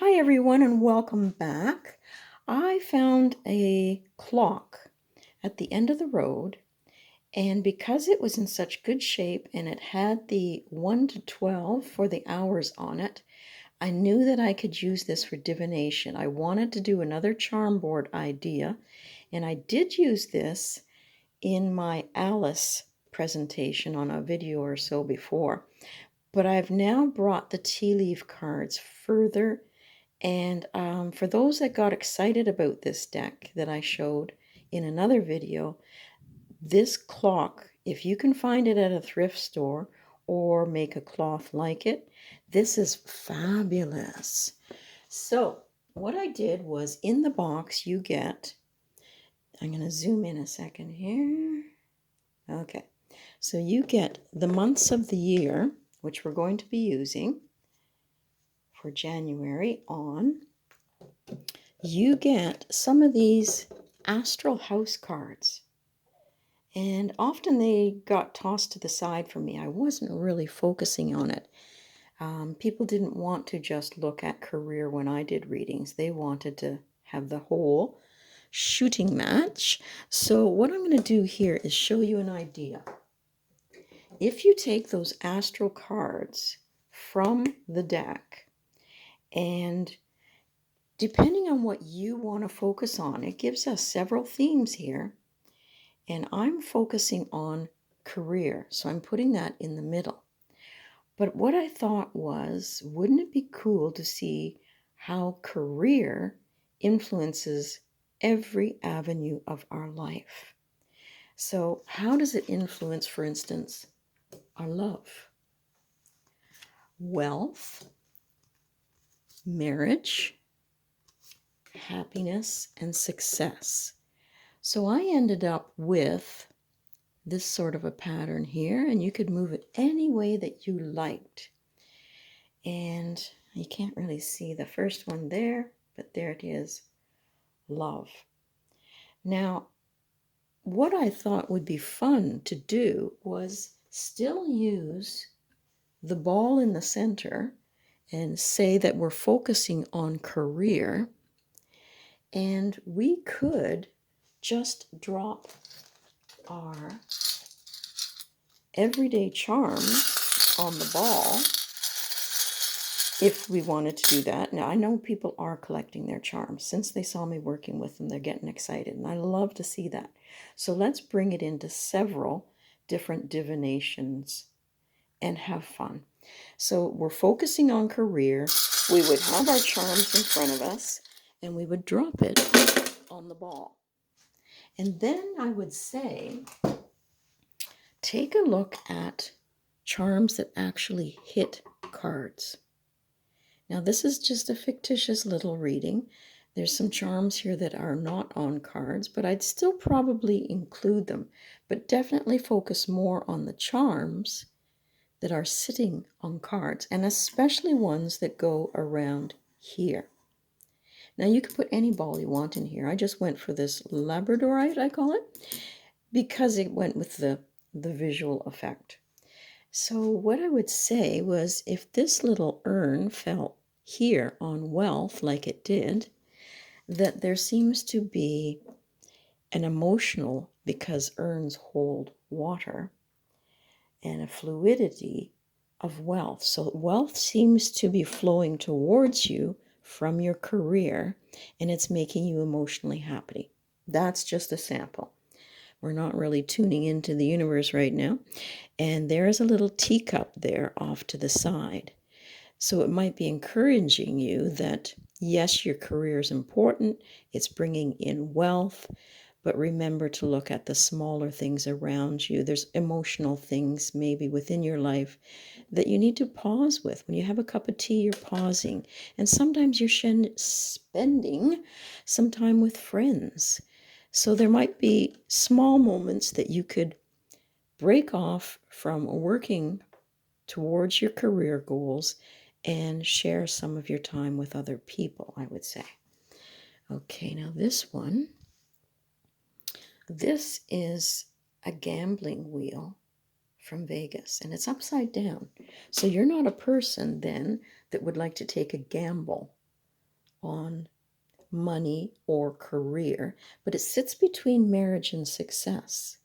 Hi everyone and welcome back. I found a clock at the end of the road, and because it was in such good shape and it had the 1 to 12 for the hours on it, I knew that I could use this for divination. I wanted to do another charm board idea, and I did use this in my Alice presentation on a video or so before. But I've now brought the tea leaf cards further, and for those that got excited about this deck that I showed in another video, this clock, if you can find it at a thrift store or make a cloth like it, this is fabulous. So what I did was, in the box you get, I'm going to zoom in a second here. Okay, so you get the months of the year, which we're going to be using for January on. You get some of these astral house cards, and often they got tossed to the side for me. I wasn't really focusing on it. People didn't want to just look at career when I did readings. They wanted to have the whole shooting match. So what I'm going to do here is show you an idea. If you take those astral cards from the deck, and depending on what you want to focus on, it gives us several themes here. And I'm focusing on career, so I'm putting that in the middle. But what I thought was, wouldn't it be cool to see how career influences every avenue of our life? So how does it influence, for instance, our love, wealth, marriage, happiness, and success? So I ended up with this sort of a pattern here, and you could move it any way that you liked. And you can't really see the first one there, but there it is, love. Now, what I thought would be fun to do was still use the ball in the center and say that we're focusing on career, and we could just drop our everyday charms on the ball if we wanted to do that. Now, I know people are collecting their charms. Since they saw me working with them, they're getting excited, and I love to see that. So let's bring it into several different divinations and have fun. So we're focusing on career. We would have our charms in front of us, and we would drop it on the ball. And then I would say, take a look at charms that actually hit cards. Now, this is just a fictitious little reading. There's some charms here that are not on cards, but I'd still probably include them, but definitely focus more on the charms that are sitting on cards, and especially ones that go around here. Now, you can put any ball you want in here. I just went for this Labradorite, I call it, because it went with the visual effect. So what I would say was, if this little urn fell here on wealth like it did, that there seems to be an emotional, because urns hold water, and a fluidity of wealth. So wealth seems to be flowing towards you from your career, and it's making you emotionally happy. That's just a sample. We're not really tuning into the universe right now. And there is a little teacup there off to the side. So it might be encouraging you that, yes, your career is important. It's bringing in wealth. But remember to look at the smaller things around you. There's emotional things maybe within your life that you need to pause with. When you have a cup of tea, you're pausing. And sometimes you're spending some time with friends. So there might be small moments that you could break off from working towards your career goals and share some of your time with other people, I would say. Okay, now this one. This is a gambling wheel from Vegas, and it's upside down. So you're not a person then that would like to take a gamble on money or career, but it sits between marriage and success.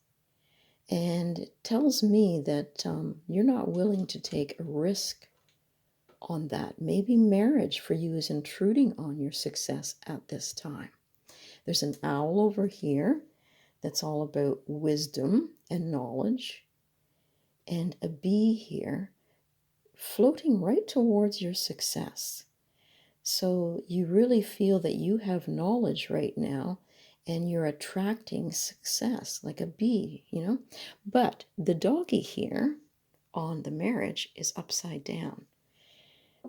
And it tells me that you're not willing to take a risk on that. Maybe marriage for you is intruding on your success at this time. There's an owl over here that's all about wisdom and knowledge, and a bee here floating right towards your success. So you really feel that you have knowledge right now and you're attracting success like a bee, But the doggy here on the marriage is upside down.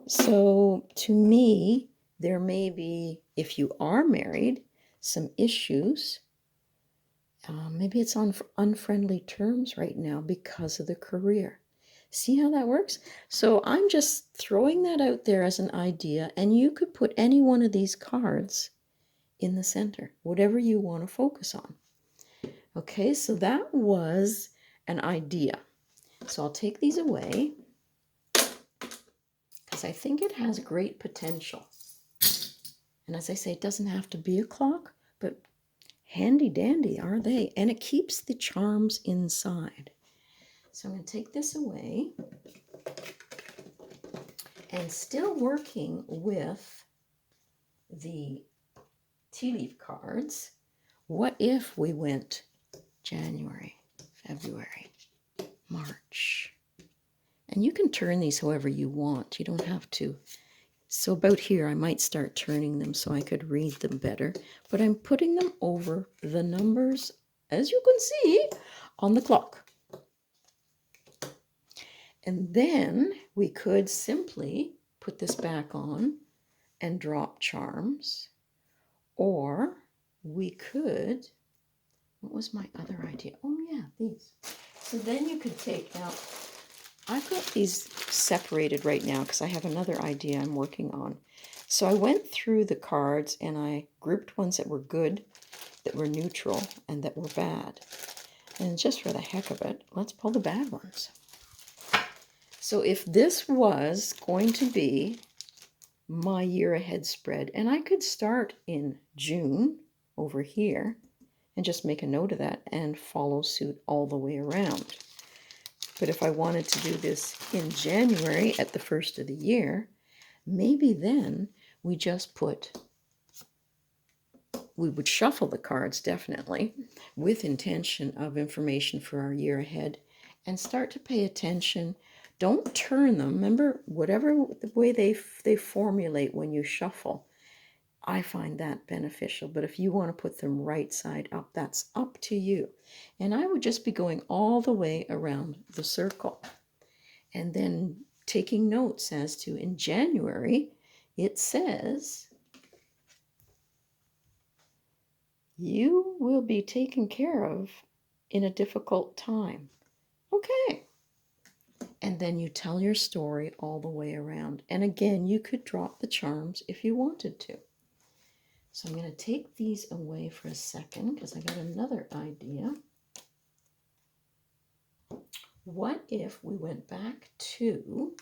So to me, there may be, if you are married, some issues. Maybe it's on unfriendly terms right now because of the career. See how that works? So I'm just throwing that out there as an idea, and you could put any one of these cards in the center, whatever you want to focus on. Okay, so that was an idea. So I'll take these away because I think it has great potential. And as I say, it doesn't have to be a clock, but handy dandy are they. And it keeps the charms inside. So I'm going to take this away. And still working with the tea leaf cards, what if we went January, February, March? And you can turn these however you want. You don't have to. So about here, I might start turning them so I could read them better. But I'm putting them over the numbers, as you can see, on the clock. And then we could simply put this back on and drop charms. Or we could, what was my other idea? Oh yeah, these. So then you could take, now I've got these separated right now because I have another idea I'm working on. So I went through the cards and I grouped ones that were good, that were neutral, and that were bad. And just for the heck of it, let's pull the bad ones. So if this was going to be my year ahead spread, and I could start in June over here and just make a note of that and follow suit all the way around. But if I wanted to do this in January at the first of the year, maybe then we just we would shuffle the cards definitely with intention of information for our year ahead and start to pay attention. Don't turn them. Remember, whatever the way they formulate when you shuffle, I find that beneficial. But if you want to put them right side up, that's up to you. And I would just be going all the way around the circle and then taking notes as to in January, it says, you will be taken care of in a difficult time. Okay. And then you tell your story all the way around. And again, you could drop the charms if you wanted to. So I'm going to take these away for a second because I got another idea. What if we went back to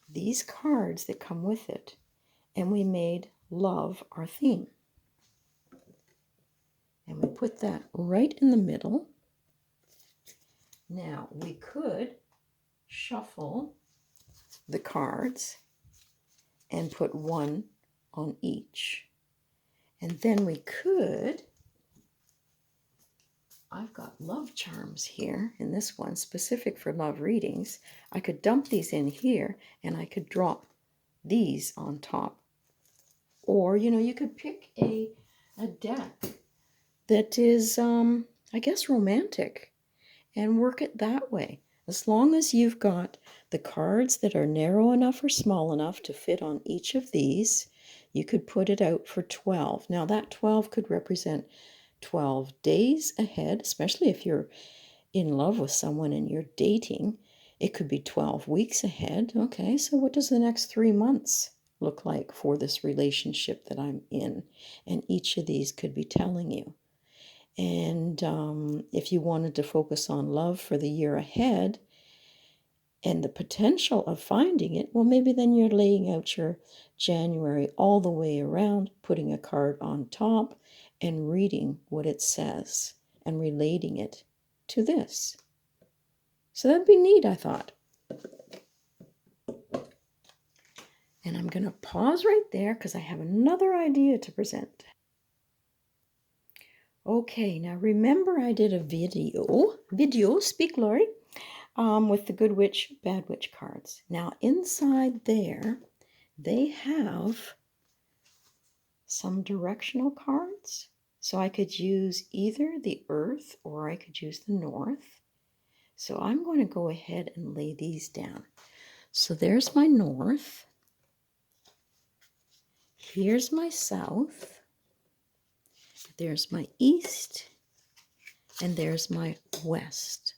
these cards that come with it and we made love our theme? And we put that right in the middle. Now, we could shuffle the cards and put one on each. And then we could, I've got love charms here in this one, specific for love readings. I could dump these in here and I could drop these on top. Or, you could pick a deck that is, I guess, romantic and work it that way. As long as you've got the cards that are narrow enough or small enough to fit on each of these, you could put it out for 12. Now that 12 could represent 12 days ahead, especially if you're in love with someone and you're dating. It could be 12 weeks ahead. Okay, so what does the next 3 months look like for this relationship that I'm in? And each of these could be telling you. And if you wanted to focus on love for the year ahead and the potential of finding it, well, maybe then you're laying out your January all the way around, putting a card on top and reading what it says and relating it to this. So that'd be neat, I thought. And I'm going to pause right there because I have another idea to present. Okay, now remember I did a video, speak Lori, with the Good Witch, Bad Witch cards. Now inside there, they have some directional cards. So I could use either the Earth or I could use the North. So I'm going to go ahead and lay these down. So there's my North. Here's my South. There's my East. And there's my West.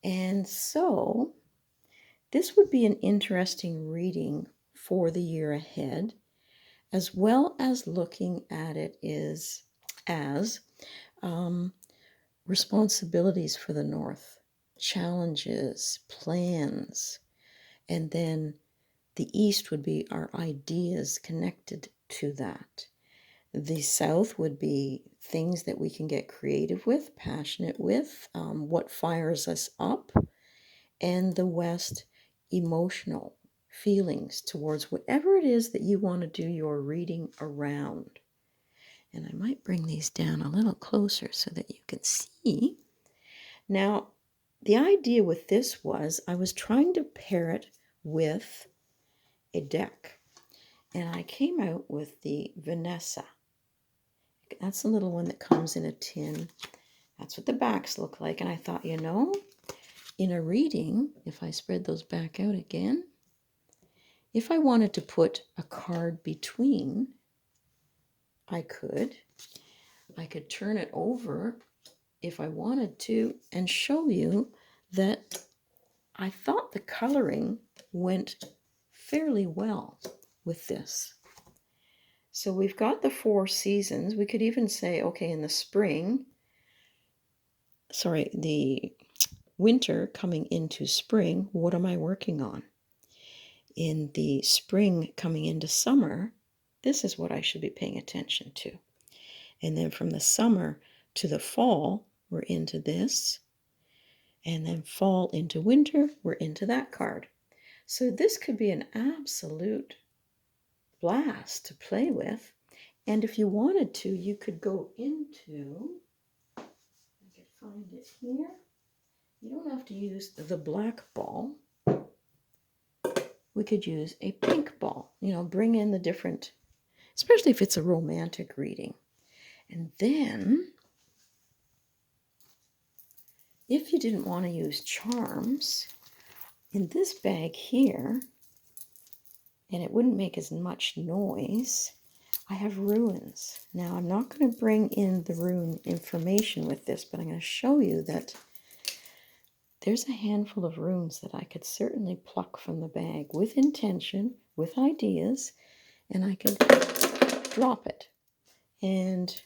And so this would be an interesting reading for the year ahead, as well as looking at it as responsibilities for the North, challenges, plans, and then the East would be our ideas connected to that. The South would be things that we can get creative with, passionate with, what fires us up, and the West, emotional feelings towards whatever it is that you want to do your reading around. And I might bring these down a little closer so that you can see. Now, the idea with this was I was trying to pair it with a deck. And I came out with the Vanessa. That's the little one that comes in a tin. That's what the backs look like. And I thought, you know, in a reading, if I spread those back out again, if I wanted to put a card between, I could turn it over if I wanted to and show you that I thought the coloring went fairly well with this. So we've got the 4 seasons. We could even say, okay, in the spring, the winter coming into spring, what am I working on? In the spring coming into summer, this is what I should be paying attention to. And then from the summer to the fall, we're into this. And then fall into winter, we're into that card. So this could be an absolute blast to play with. And if you wanted to, you could go into, I could find it here. You don't have to use the black ball. We could use a pink ball, you know, bring in the different, especially if it's a romantic reading. And then, if you didn't want to use charms, in this bag here, and it wouldn't make as much noise, I have runes. Now, I'm not going to bring in the rune information with this, but I'm going to show you that there's a handful of runes that I could certainly pluck from the bag with intention, with ideas, and I could drop it. And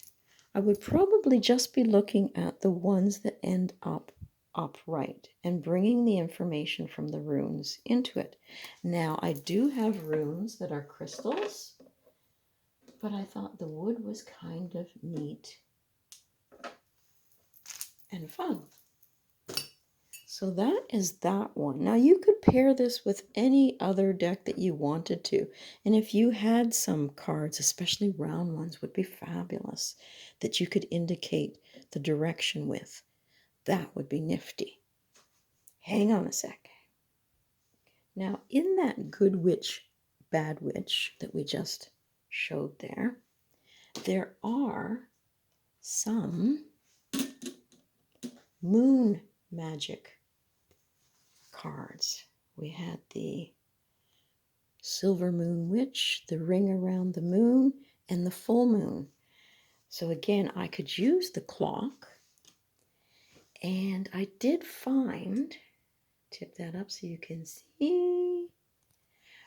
I would probably just be looking at the ones that end up upright and bringing the information from the runes into it. Now, I do have runes that are crystals, but I thought the wood was kind of neat and fun. So that is that one. Now you could pair this with any other deck that you wanted to. And if you had some cards, especially round ones, would be fabulous, that you could indicate the direction with. That would be nifty. Hang on a sec. Now in that Good Witch, Bad Witch that we just showed there, there are some moon magic cards. We had the Silver Moon Witch, the Ring Around the Moon, and the Full Moon. So again, I could use the clock, and I did find, tip that up so you can see,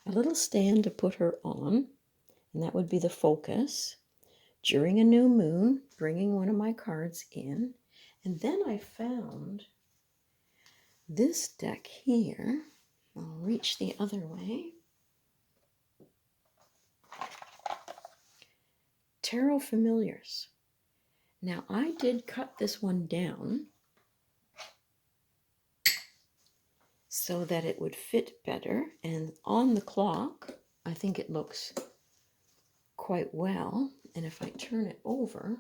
a little stand to put her on, and that would be the focus. During a new moon, bringing one of my cards in, and then I found This deck here, I'll reach the other way. Tarot Familiars. Now I did cut this one down so that it would fit better, and on the clock I think it looks quite well. And if I turn it over,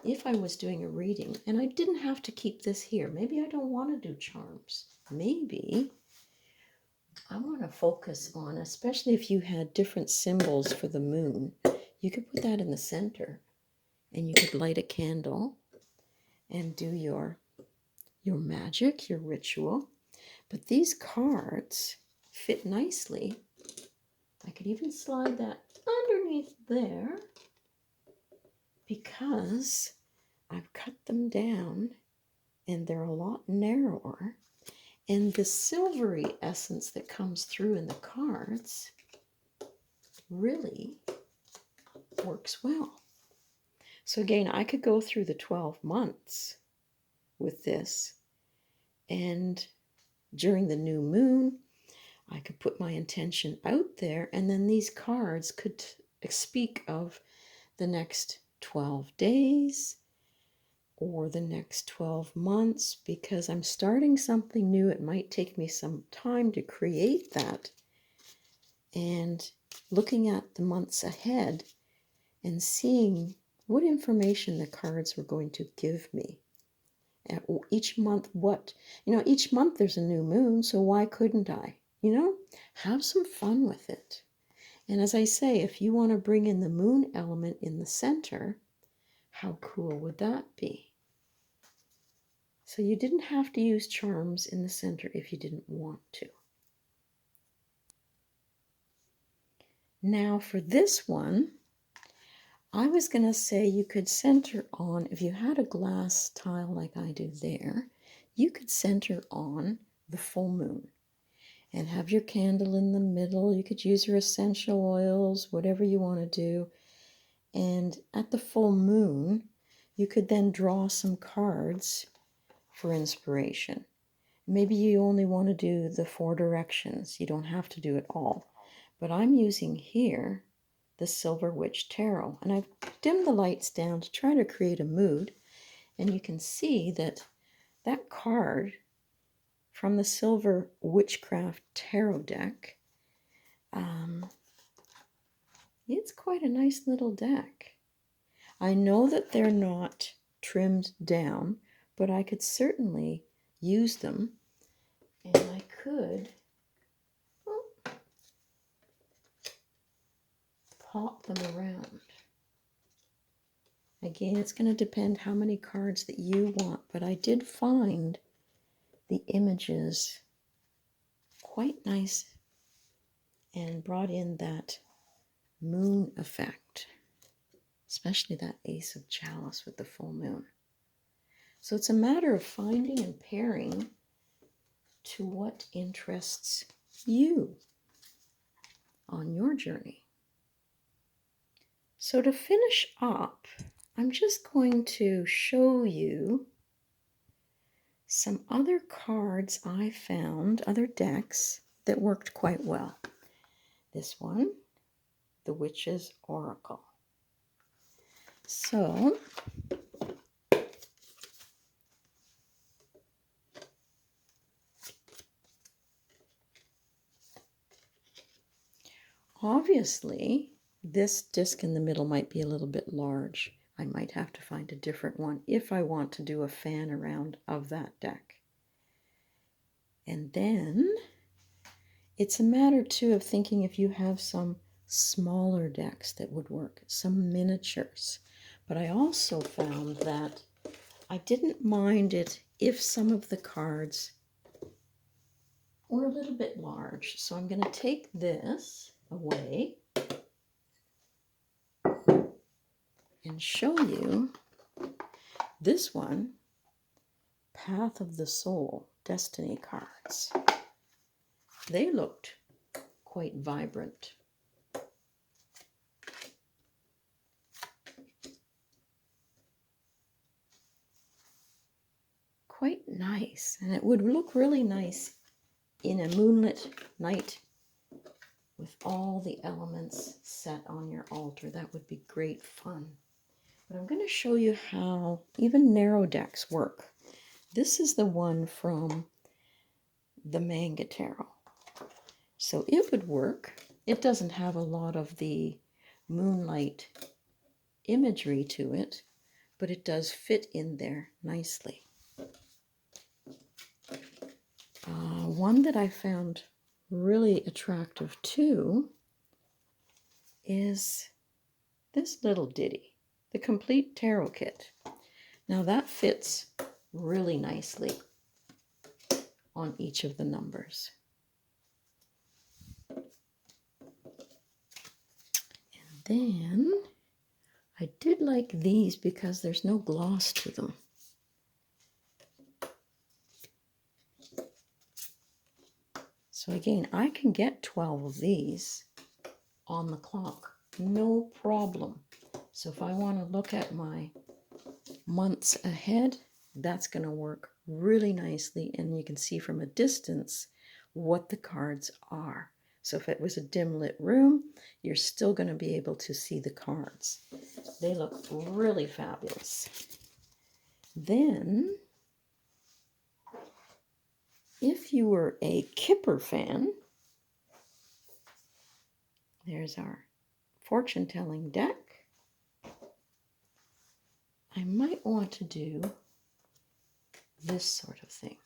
if I was doing a reading, and I didn't have to keep this here, maybe I don't want to do charms, maybe I want to focus on, especially if you had different symbols for the moon, you could put that in the center and you could light a candle and do your magic, your ritual. But these cards fit nicely. I could even slide that underneath there because I've cut them down and they're a lot narrower. And the silvery essence that comes through in the cards really works well. So again, I could go through the 12 months with this, and during the new moon, I could put my intention out there, and then these cards could speak of the next 12 days or the next 12 months, because I'm starting something new. It might take me some time to create that, and looking at the months ahead and seeing what information the cards were going to give me. And each month, each month there's a new moon, so why couldn't I? Have some fun with it. And as I say, if you want to bring in the moon element in the center, how cool would that be? So you didn't have to use charms in the center if you didn't want to. Now for this one, I was going to say you could center on, if you had a glass tile like I do there, you could center on the full moon and have your candle in the middle. You could use your essential oils, whatever you want to do. And at the full moon, you could then draw some cards for inspiration. Maybe you only want to do the 4 directions. You don't have to do it all. But I'm using here the Silver Witch Tarot, and I've dimmed the lights down to try to create a mood. And you can see that that card from the Silver Witchcraft Tarot deck, it's quite a nice little deck. I know that they're not trimmed down, but I could certainly use them, and I could pop them around. Again, it's going to depend how many cards that you want, but I did find the images quite nice and brought in that moon effect, especially that Ace of Chalice with the full moon. So it's a matter of finding and pairing to what interests you on your journey. So to finish up, I'm just going to show you some other cards I found, other decks that worked quite well. This one, the Witch's Oracle. So obviously, this disc in the middle might be a little bit large. I might have to find a different one if I want to do a fan around of that deck. And then it's a matter too of thinking if you have some smaller decks that would work, some miniatures. But I also found that I didn't mind it if some of the cards were a little bit large. So I'm going to take this away and show you this one, Path of the Soul Destiny cards. They looked quite vibrant. quite nice. And it would look really nice in a moonlit night with all the elements set on your altar. That would be great fun. But I'm going to show you how even narrow decks work. This is the one from the Manga Tarot. So it would work. It doesn't have a lot of the moonlight imagery to it, but it does fit in there nicely. One that I found really attractive too is this little ditty, the Complete Tarot Kit. Now that fits really nicely on each of the numbers. And then I did like these because there's no gloss to them. So again, I can get 12 of these on the clock, no problem. So if I want to look at my months ahead, that's going to work really nicely, and you can see from a distance what the cards are. So if it was a dim lit room, you're still going to be able to see the cards. They look really fabulous. Then, if you were a Kipper fan, there's our fortune-telling deck. I might want to do this sort of thing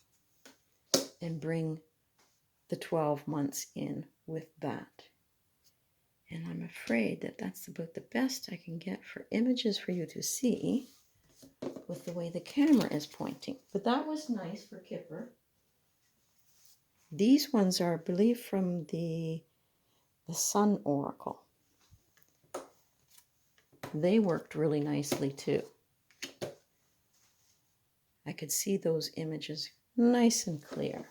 and bring the 12 months in with that. And I'm afraid that that's about the best I can get for images for you to see with the way the camera is pointing. But that was nice for Kipper. These ones are, I believe, from the Sun Oracle. They worked really nicely too. I could see those images nice and clear.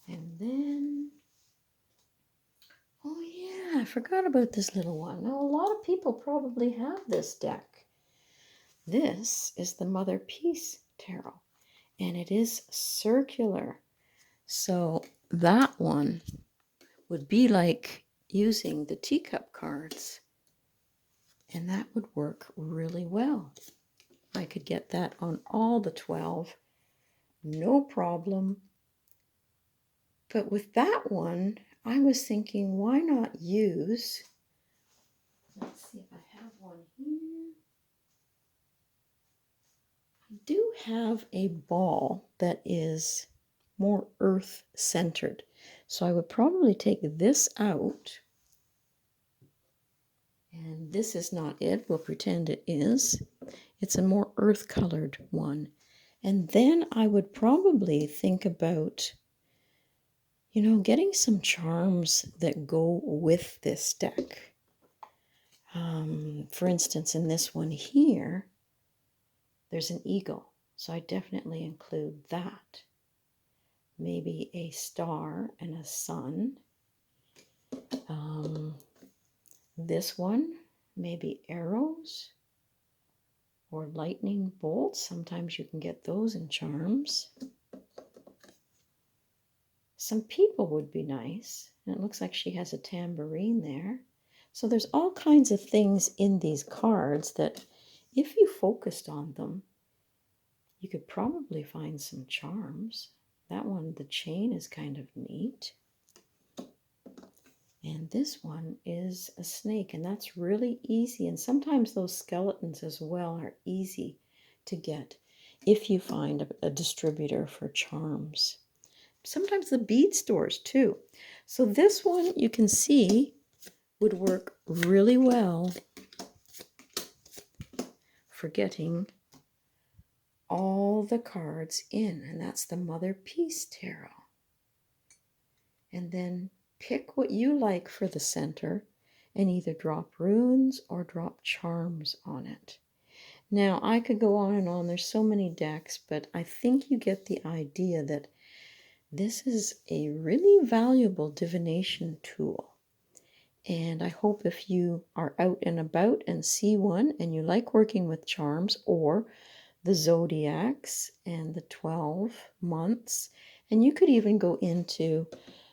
And then, oh yeah, I forgot about this little one. Now, a lot of people probably have this deck. This is the Mother Peace Tarot, and it is circular. So that one would be like using the teacup cards, and that would work really well. I could get that on all the 12, no problem. But with that one, I was thinking, why not use, let's see if I have one here. I do have a ball that is more earth-centered. So I would probably take this out. And this is not it. We'll pretend it is. It's a more earth-colored one. And then I would probably think about, getting some charms that go with this deck. For instance, in this one here, there's an eagle. So I definitely include that. Maybe a star and a sun. This one, maybe arrows or lightning bolts. Sometimes you can get those in charms. Some people would be nice. And it looks like she has a tambourine there. So there's all kinds of things in these cards that if you focused on them, you could probably find some charms. That one, the chain, is kind of neat. And this one is a snake, and that's really easy. And sometimes those skeletons as well are easy to get if you find a distributor for charms. Sometimes the bead stores too. So this one, you can see, would work really well for getting all the cards in, and that's the Mother Peace Tarot. And then pick what you like for the center and either drop runes or drop charms on it. Now, I could go on and on. There's so many decks, but I think you get the idea that this is a really valuable divination tool. And I hope if you are out and about and see one and you like working with charms or the zodiacs and the 12 months. And you could even go into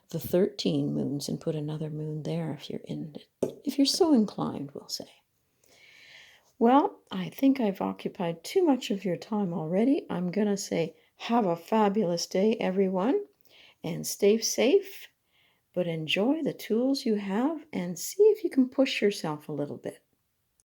the 13 moons and put another moon there if you're in it, if you're so inclined, we'll say. Well, I think I've occupied too much of your time already. I'm going to say have a fabulous day, everyone, and stay safe, but enjoy the tools you have and see if you can push yourself a little bit.